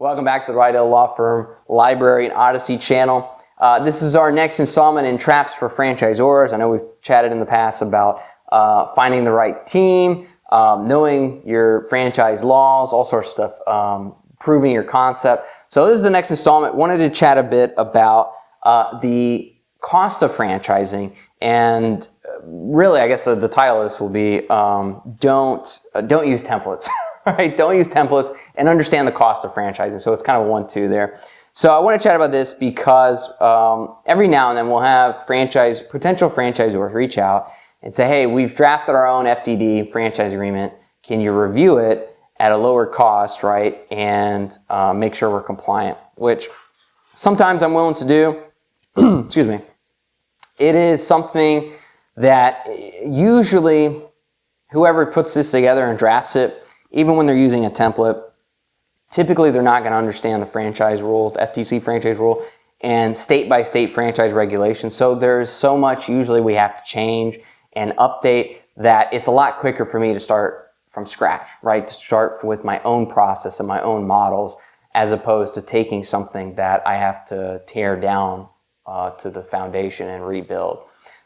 Welcome back to the Reidel Law Firm Library and Odyssey channel. This is our next installment in Traps for Franchisors. I know we've chatted in the past about finding the right team, knowing your franchise laws, all sorts of stuff, proving your concept. So this is the next installment. Wanted to chat a bit about the cost of franchising, and really, I guess the title of this will be don't use templates. Right? Don't use templates and understand the cost of franchising. So it's kind of a 1-2 there. So I want to chat about this because every now and then we'll have potential franchisors reach out and say, hey, we've drafted our own FDD, franchise agreement. Can you review it at a lower cost, right? And make sure we're compliant, which sometimes I'm willing to do. Excuse me. It is something that usually whoever puts this together and drafts it, even when they're using a template, typically they're not going to understand the franchise rule, the FTC franchise rule, and state-by-state franchise regulations. So there's so much usually we have to change and update that it's a lot quicker for me to start from scratch, right? To start with my own process and my own models, as opposed to taking something that I have to tear down to the foundation and rebuild.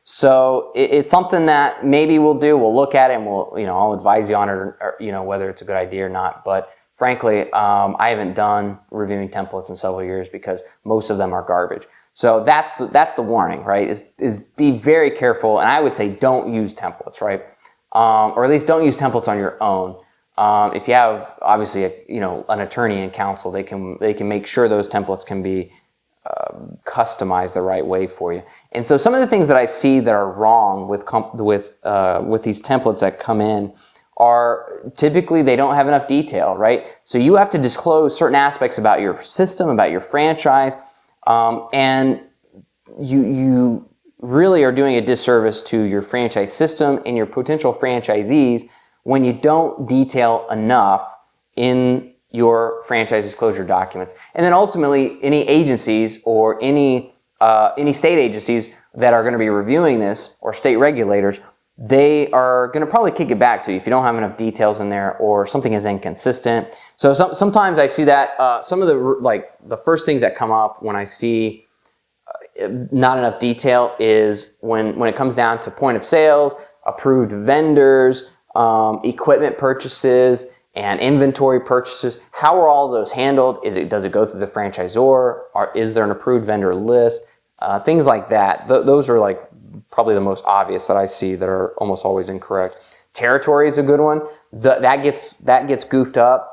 So it's something that maybe we'll do. We'll look at it and I'll advise you on it, or whether it's a good idea or not. But frankly, I haven't done reviewing templates in several years because most of them are garbage. So that's the warning, right? Is be very careful, and I would say don't use templates, right? Or at least don't use templates on your own. If you have obviously an attorney and counsel, they can make sure those templates can be customized the right way for you. And so some of the things that I see that are wrong with these templates that come in are typically they don't have enough detail, right? So you have to disclose certain aspects about your system, about your franchise, and you really are doing a disservice to your franchise system and your potential franchisees when you don't detail enough in your franchise disclosure documents. And then ultimately, any agencies or any state agencies that are going to be reviewing this, or state regulators, they are going to probably kick it back to you if you don't have enough details in there or something is inconsistent. So sometimes I see that some of the first things that come up when I see not enough detail is when it comes down to point of sales, approved vendors, equipment purchases, and inventory purchases. How are all those handled? Does it go through the franchisor? Or is there an approved vendor list? Things like that. Those are probably the most obvious that I see that are almost always incorrect. Territory is a good one. That gets goofed up.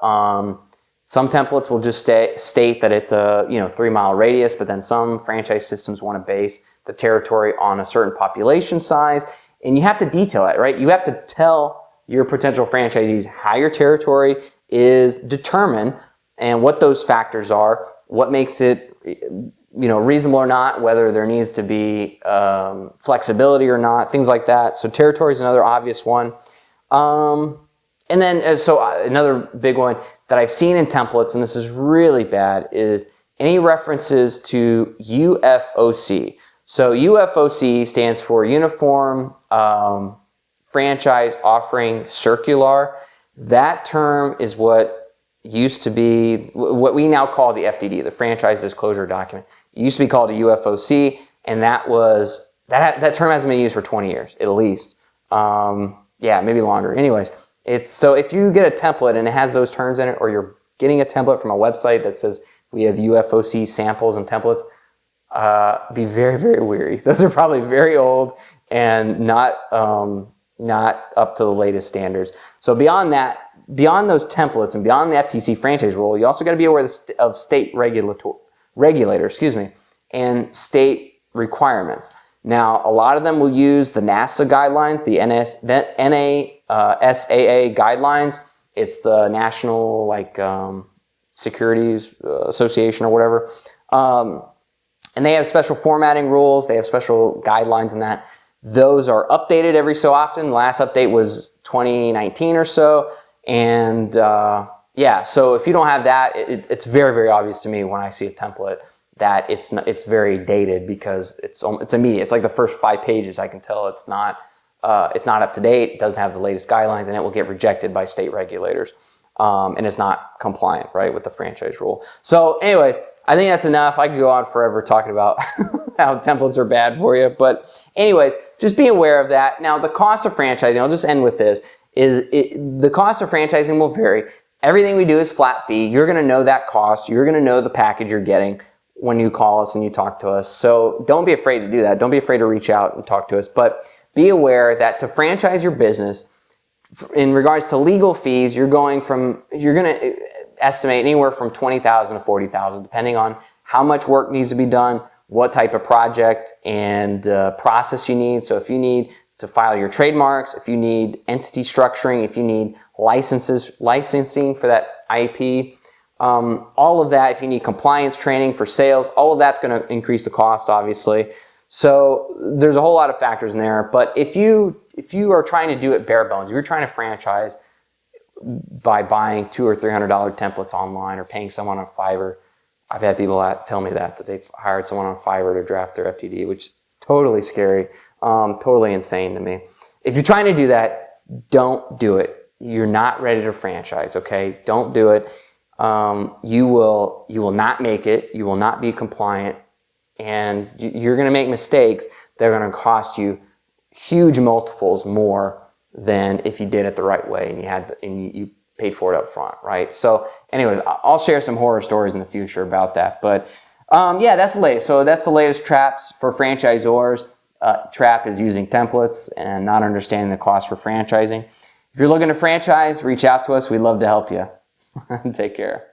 Some templates will just state that it's a 3-mile radius, but then some franchise systems want to base the territory on a certain population size, and you have to detail that, right? You have to tell your potential franchisees how your territory is determined and what those factors are, what makes it reasonable or not, whether there needs to be flexibility or not, things like that. So territory is another obvious one. And then another big one that I've seen in templates, and this is really bad, is any references to UFOC. So UFOC stands for Uniform Franchise Offering Circular. That term is what used to be what we now call the FDD, the Franchise Disclosure Document. It used to be called a UFOC, and that term hasn't been used for 20 years at least. Maybe longer. Anyways, so if you get a template and it has those terms in it, or you're getting a template from a website that says we have UFOC samples and templates, be very, very wary. Those are probably very old and not up to the latest standards. So beyond those templates and beyond the FTC franchise rule, you also got to be aware of state regulators, and state requirements. Now, a lot of them will use the NASA guidelines, the NASAA guidelines. It's the National Securities Association or whatever. And they have special formatting rules. They have special guidelines in that. Those are updated every so often. The last update was 2019 or so. And so if you don't have that, it's very, very obvious to me when I see a template that it's very dated, because it's immediate. It's like the first 5 pages. I can tell it's not up to date. It doesn't have the latest guidelines, and it will get rejected by state regulators. and it's not compliant, right, with the franchise rule. So anyways, I think that's enough. I could go on forever talking about how templates are bad for you. But anyways, just be aware of that. Now, the cost of franchising, I'll just end with this, the cost of franchising will vary. Everything we do is flat fee. You're going to know that cost. You're going to know the package you're getting when you call us and you talk to us. So don't be afraid to do that. Don't be afraid to reach out and talk to us. But be aware that to franchise your business, in regards to legal fees, you're going to estimate anywhere from $20,000 to $40,000, depending on how much work needs to be done, what type of project and process you need. So if you need to file your trademarks, if you need entity structuring, if you need licensing for that IP, all of that, if you need compliance training for sales, all of that's going to increase the cost, obviously. So there's a whole lot of factors in there. But if you are trying to do it bare bones, if you're trying to franchise by buying $200 or $300 templates online or paying someone on Fiverr, I've had people tell me that they've hired someone on Fiverr to draft their FTD, which is totally scary, totally insane to me. If you're trying to do that, don't do it. You're not ready to franchise, okay? Don't do it. You will not make it. You will not be compliant, and you're going to make mistakes that are going to cost you huge multiples more than if you did it the right way and you paid for it up front, right? So anyways, I'll share some horror stories in the future about that. But yeah, that's the latest. So that's the latest traps for franchisors. Trap is using templates and not understanding the cost for franchising. If you're looking to franchise, reach out to us. We'd love to help you. Take care.